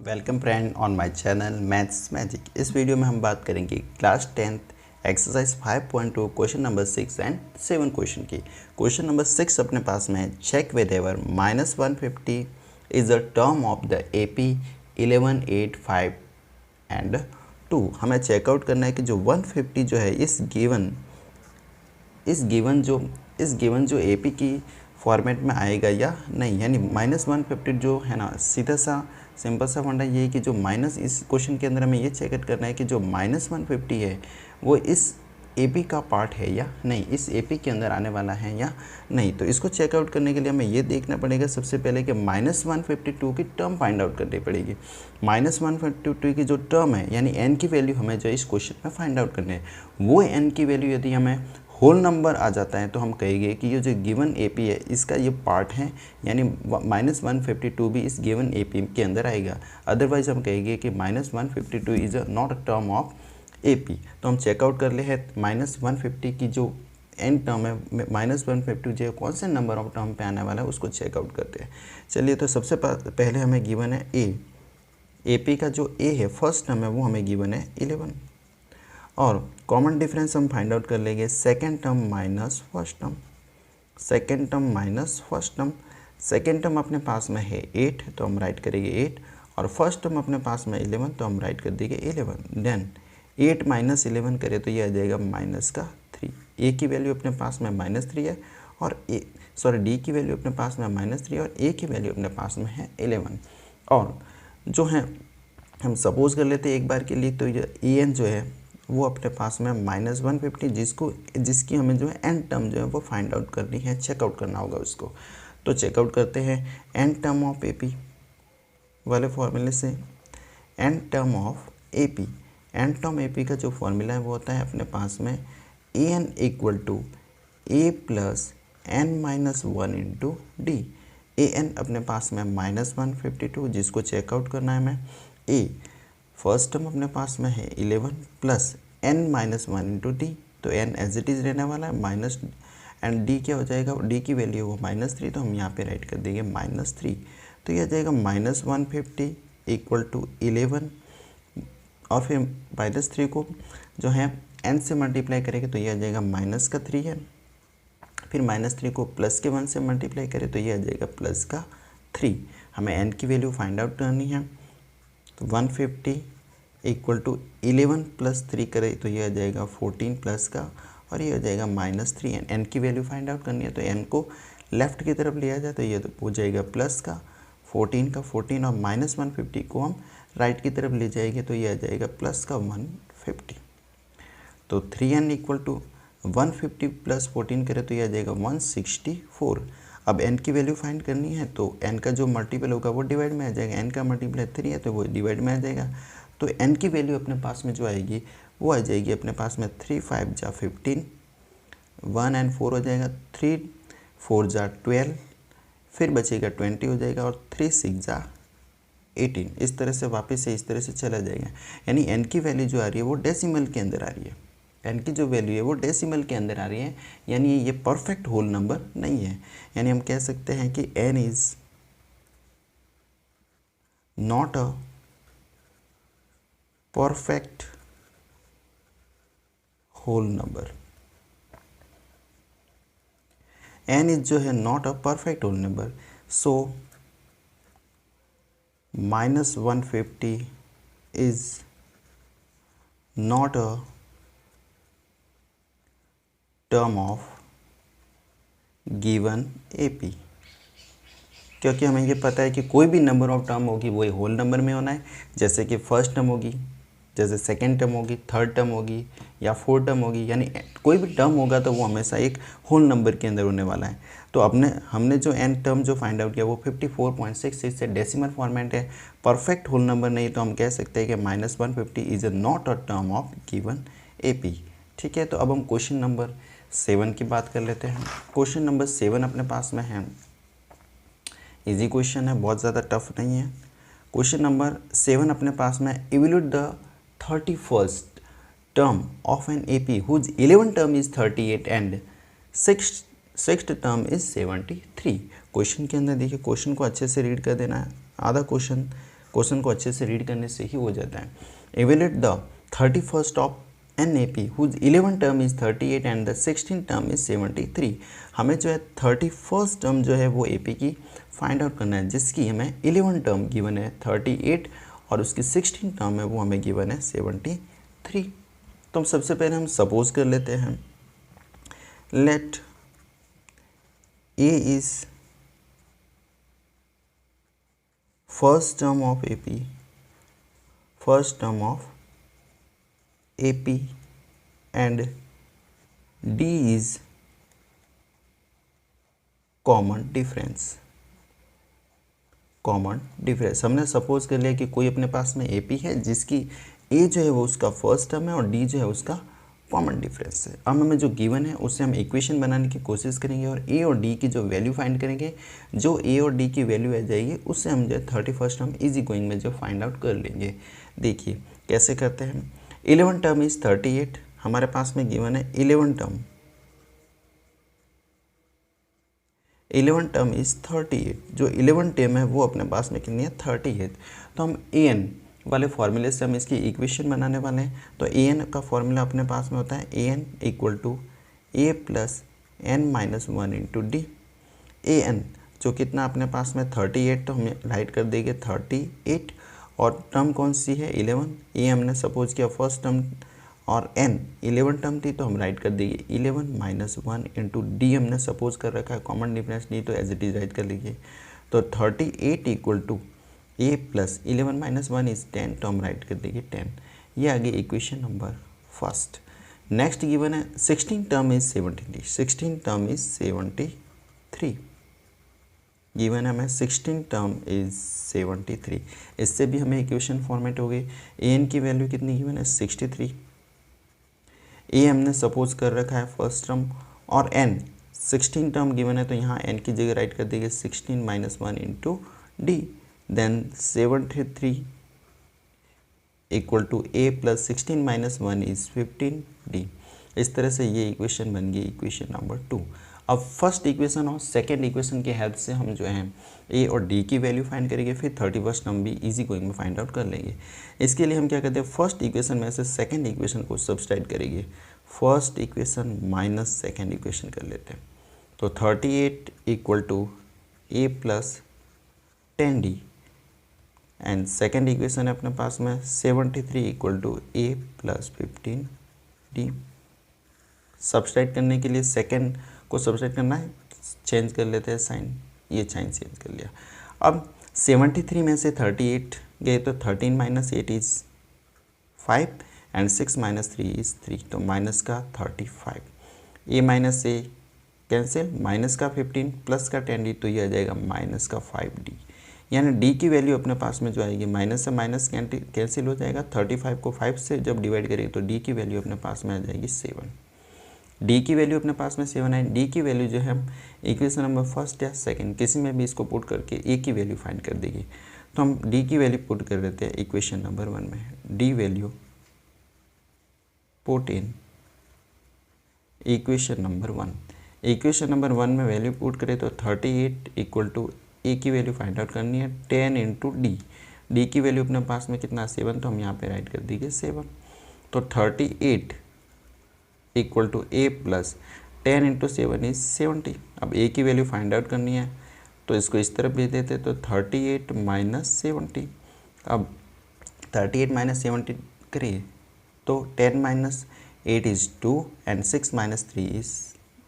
Welcome friend on my channel maths magic. इस video में हम बात करेंगे class 10th exercise 5.2 question number 6 and 7 question की। क्वेश्चन नंबर 6 अपने पास में है, check whether -150 is the term of the AP 11, 8, 5 and 2। हमें चेकआउट करना है कि जो 150 जो है इस गिवन जो AP की फॉर्मेट में आएगा या नहीं, यानी -150 जो है ना, सीधा सा सिंपल सा फंडा ये है कि जो माइनस इस क्वेश्चन के अंदर हमें ये चेक करना है कि जो -150 है वो इस AP का पार्ट है या नहीं, इस AP के अंदर आने वाला है या नहीं। तो इसको चेकआउट करने के लिए हमें ये देखना पड़ेगा सबसे पहले कि -152 की टर्म फाइंड आउट करनी पड़ेगी। -152 की जो टर्म है यानी n की वैल्यू हमें जो इस क्वेश्चन में फाइंड आउट करनी है, वो n की वैल्यू यदि हमें होल नंबर आ जाता है तो हम कहेंगे कि ये जो गिवन AP है इसका ये पार्ट है, यानी -152 भी इस गिवन AP के अंदर आएगा। अदरवाइज हम कहेंगे कि -152 is not a term of AP। तो हम चेकआउट कर ले हैं -150 की जो n टर्म है, -150 जो कौन से नंबर ऑफ टर्म पे आने वाला है उसको चेकआउट करते हैं। चलिए, तो सबसे पहले हमें गिवन है AP का जो A है फर्स्ट टर्म है वो हमें गिवन है 11, और कॉमन डिफरेंस हम फाइंड आउट कर लेंगे second term minus first term. Second term अपने पास में है 8 तो हम राइट करेंगे 8, और फर्स्ट टर्म अपने पास में 11 तो हम राइट कर देंगे 11। देन 8 - 11 करें तो ये आ जाएगा -3। ए की वैल्यू अपने पास में -3 है, और डी की वैल्यू अपने पास में -3 और ए की वैल्यू अपने पास में है 11। और जो है हम सपोज कर लेते हैं एक बार के लिए, तो ये EN जो है वो अपने पास में -150 जिसकी हमें जो है एन टर्म जो है वो फाइंड आउट करनी है, चेकआउट करना होगा उसको। तो चेकआउट करते हैं एन टर्म ऑफ AP वाले फॉर्मूले से। एन टर्म ऑफ AP का जो फॉर्मूला है वो होता है अपने पास में AN = A + n-1 × D। AN अपने पास में -152 जिसको चेकआउट करना है हमें। A फर्स्ट टर्म अपने पास में है 11 + n-1 × D, तो n एज इट इज़ रहने वाला है माइनस, एंड D क्या हो जाएगा, D की वैल्यू वो -3, तो हम यहाँ पे राइट कर देंगे -3। तो ये आ जाएगा -150 = 11, और फिर -3 को जो है n से मल्टीप्लाई करेंगे तो ये आ जाएगा -3 है, फिर -3 को +1 से मल्टीप्लाई करें तो ये आ जाएगा +3। हमें n की वैल्यू फाइंड आउट करनी है, तो 150 = 11 + 3 करें तो ये आ जाएगा 14 प्लस का, और ये आ जाएगा -3। n की वैल्यू फाइंड आउट करनी है तो n को लेफ्ट की तरफ लिया जाए तो ये तो हो जाएगा प्लस का 14 और -150 को हम राइट की तरफ ले जाएंगे तो ये आ जाएगा प्लस का 150। तो 3n = 150 + 14 करें तो ये आ जाएगा 164। अब n की वैल्यू फाइंड करनी है तो n का जो मल्टीपल होगा वो डिवाइड में आ जाएगा। n का मल्टीपल 3 है तो वो डिवाइड में आ जाएगा। तो n की वैल्यू अपने पास में जो आएगी वो आ जाएगी अपने पास में 3 × 5 = 15, 1 और 4 हो जाएगा, 3 × 4 = 12, फिर बचेगा 20 हो जाएगा, और 3 × 6 = 18। इस तरह से वापस से इस तरह से चला जाएगा। यानी n की वैल्यू जो आ रही है वो डेसिमल के अंदर आ रही है। n की जो वैल्यू है वो डेसिमल के अंदर आ रही है, यानी ये परफेक्ट होल नंबर नहीं है। यानी हम कह सकते हैं कि n is not a perfect whole number. n is जो है not a perfect whole number, so -150 is not a term of given AP, क्योंकि हमें ये पता है कि कोई भी नंबर ऑफ टर्म होगी वो होल नंबर में होना है। जैसे कि फर्स्ट टर्म होगी, जैसे सेकेंड टर्म होगी, थर्ड टर्म होगी या फोर्थ टर्म होगी, यानी कोई भी टर्म होगा तो वो हमेशा एक होल नंबर के अंदर होने वाला है। तो हमने जो n टर्म जो फाइंड आउट किया वो 54.66 से डेसिमल फॉर्मेट है, परफेक्ट होल नंबर नहीं। तो हम कह सकते हैं कि -150 is not a term of given AP। ठीक है, तो अब हम क्वेश्चन नंबर 7 की बात कर लेते हैं। क्वेश्चन नंबर 7 अपने पास में है, इजी क्वेश्चन है, बहुत ज़्यादा टफ नहीं है। क्वेश्चन नंबर 7 अपने पास में, evaluate the 31st term of an AP whose 11th term is 38 and sixth term is 73। Question के अंदर देखिए, क्वेश्चन को अच्छे से रीड कर देना है। आधा क्वेश्चन क्वेश्चन को अच्छे से रीड करने से ही हो जाता है। Evaluate the 31st of an A P whose 11 term is 38 and the 16 term is 73। हमें जो है 31st टर्म जो है वो ए पी की फाइंड आउट करना है, जिसकी हमें 11 टर्म गिवन है 38 और उसकी 16 टर्म है वो हमें गिवन है 73। तो हम सबसे पहले हम सपोज कर लेते हैं, let A is first term of AP, first term of AP and D is common difference। Common difference हमने सपोज कर लिया कि कोई अपने पास में AP है जिसकी A जो है वो उसका फर्स्ट टर्म है और D जो है उसका कॉमन डिफरेंस है। अब हमें जो गिवन है उससे हम इक्वेशन बनाने की कोशिश करेंगे और A और D की जो वैल्यू फाइंड करेंगे, जो A और D की वैल्यू आ जाएगी उससे हम जो 31st टर्म इजी गोइंग में जो फाइंड आउट कर लेंगे। देखिए कैसे करते हैं। 11 टर्म इज 38, हमारे पास में गिवन है 11 टर्म इज 38, जो 11 टर्म है वो अपने पास में कितनी है 38। तो हम an वाले फॉर्मूले से हम इसकी इक्वेशन बनाने वाले हैं। तो an का फॉर्मूला अपने पास में होता है an equal to a plus n minus 1 into D. an जो कितना अपने पास में 38, तो हम राइट कर देंगे 38 और टर्म कौन सी है 11, ये हमने सपोज किया फर्स्ट टर्म और n 11 टर्म थी तो हम राइट कर देंगे 11 माइनस 1 इंटू डी हमने सपोज कर रखा है कॉमन डिफरेंस डी, तो एज इट इज राइट कर लीजिए। तो 38 equal to a plus 11 minus 1 is 10, तो हम राइट कर देंगे 10। ये आगे equation number first. Next given है 16 term is 73, 16 term is 73 given है हमें 16 टर्म इज 73। इससे भी हमें इक्वेशन फॉर्मेट हो गई। an की वैल्यू कितनी गिवन है 63, a हमने सपोज कर रखा है फर्स्ट टर्म और n 16 टर्म गिवन है, तो यहाँ n की जगह राइट कर देंगे 16 minus 1 into D, then 73 equal to a plus 16 minus 1 is 15d। इस तरह से ये इक्वेशन बन गई इक्वेशन नंबर 2। अब फर्स्ट इक्वेशन और सेकेंड इक्वेशन की हेल्प से हम जो है a और d की वैल्यू फाइंड करेंगे, फिर 31st टर्म भी इजी गोइंग में फाइंड आउट कर लेंगे। इसके लिए हम क्या करते हैं, फर्स्ट इक्वेशन में से सेकेंड इक्वेशन को सब्सट्रैक्ट करेंगे, first equation minus second equation कर लेते हैं। तो 38 equal to a plus 10d and second equation है अपने पास में 73 equal to a plus 15d। Subtract करने के लिए सेकेंड को सब्सट्रैक्ट करना है, चेंज कर लेते हैं साइन, ये साइन चेंज कर लिया। अब 73 में से 38 गए तो 13 minus 8 is 5 and 6 minus 3 is 3, तो माइनस का 35, a minus a cancel, minus का 15 प्लस का 10d, तो ये आ जाएगा माइनस का 5d। यानी d की वैल्यू अपने पास में जो आएगी माइनस से माइनस कैंसिल हो जाएगा, 35 को 5 से जब डिवाइड करेंगे तो d की वैल्यू अपने पास में आ जाएगी 7। d की वैल्यू अपने पास में 7 है। d की वैल्यू जो है हम इक्वेशन नंबर फर्स्ट या सेकंड किसी में भी इसको पुट करके a की वैल्यू फाइंड कर देंगे। तो हम d की वैल्यू पुट कर देते हैं इक्वेशन नंबर 1 में, d value put in equation number 1। Equation number 1 में वैल्यू पुट करें तो 38 इक्वल टू a की वैल्यू फाइंड आउट करनी है 10 इंटू डी की वैल्यू अपने पास में कितना 7, तो हम यहाँ पे राइट कर देंगे 7। तो 38 equal to a plus 10 into 7 is 70। अब a की वैल्यू फाइंड आउट करनी है तो इसको इस तरफ भेज देते, तो 38 माइनस 70। अब 38 माइनस 70 करिए तो 10 minus 8 is 2 and 6 minus 3 is,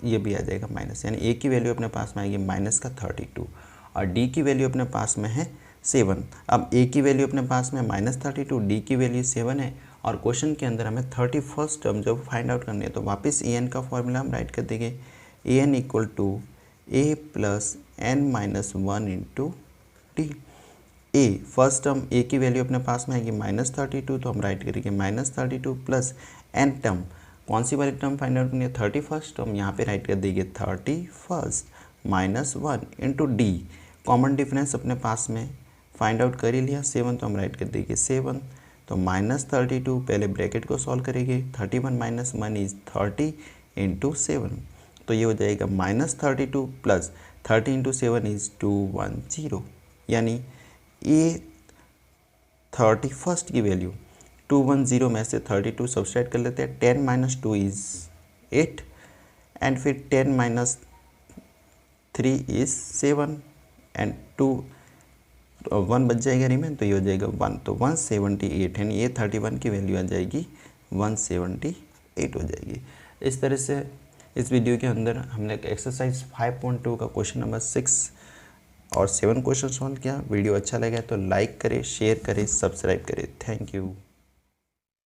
ये भी आ जाएगा माइनस, यानी a की वैल्यू अपने पास में आएगी माइनस का 32 और d की वैल्यू अपने पास में है 7। अब a की वैल्यू अपने पास में माइनस 32, d की वैल्यू 7 है और क्वेश्चन के अंदर हमें 31st टर्म जब फाइंड आउट करनी है तो वापस an का फॉर्मूला हम राइट कर देंगे, an equal to a plus n minus 1 into D. a first term a की वैल्यू अपने पास में आएगी माइनस 32, तो हम राइट करेंगे माइनस 32 प्लस n टर्म, कौन सी वाली टर्म फाइंड आउट करनी है 31st, तो हम यहाँ पे राइट कर देंगे 31st minus 1 into D. Common difference अपने पास में फाइंड आउट कर ही लिया 7, तो हम राइट कर देंगे 7। तो माइनस 32, पहले ब्रैकेट को सॉल्व करेंगे, 31 माइनस 1 इज 30 इंटू 7, तो ये हो जाएगा माइनस 32 प्लस 30 इंटू 7 इज 210, यानी ये 31 की वैल्यू 210 में से 32 सब्सट्रैक्ट कर लेते हैं। 10 - 2 इज़ 8 एंड फिर 10 - 3 इज़ 7 एंड 2 1 बच जाएगा रिमेन, तो ये हो जाएगा 1। तो 178 है, ये 31 की वैल्यू आ जाएगी 178 हो जाएगी। इस तरह से इस वीडियो के अंदर हमने एक्सरसाइज 5.2 का क्वेश्चन नंबर 6 और 7 क्वेश्चन सॉल्व किया। वीडियो अच्छा लगा तो लाइक करें, शेयर करें, सब्सक्राइब करें। Thank you.